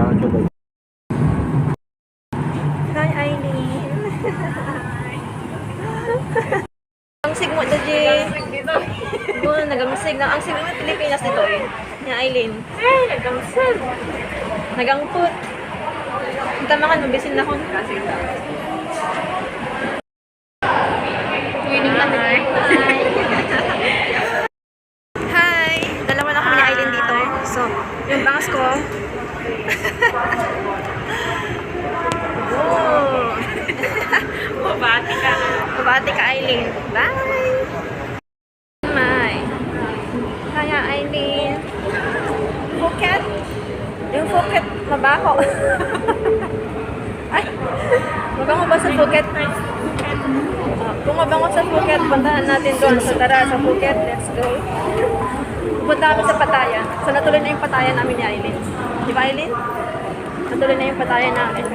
Hi, Aileen. Ang sigmo to, G. Nagamsig na. Ang sigmo ng Pilipinas dito eh. Ni Aileen. Nagamsig. Nagangput. Ang tamangan, mabisin na akong. Hi! Dalawa na kami ni Aileen dito. So, yung bangas ko. Oh! Mabati ka. Mabati ka, Aileen. Bye! May. Kaya, Aileen. Phuket. Yung Phuket, mabaho. Ay! Mabango ba sa Phuket? Kung mabango sa Phuket, puntahan natin doon. So, tara sa Phuket. Let's go. Pupunta kami sa Pattaya. So, natuloy na yung Pattaya namin ni Aileen. Di ba, Aileen? Natuloy na yung Pattaya namin.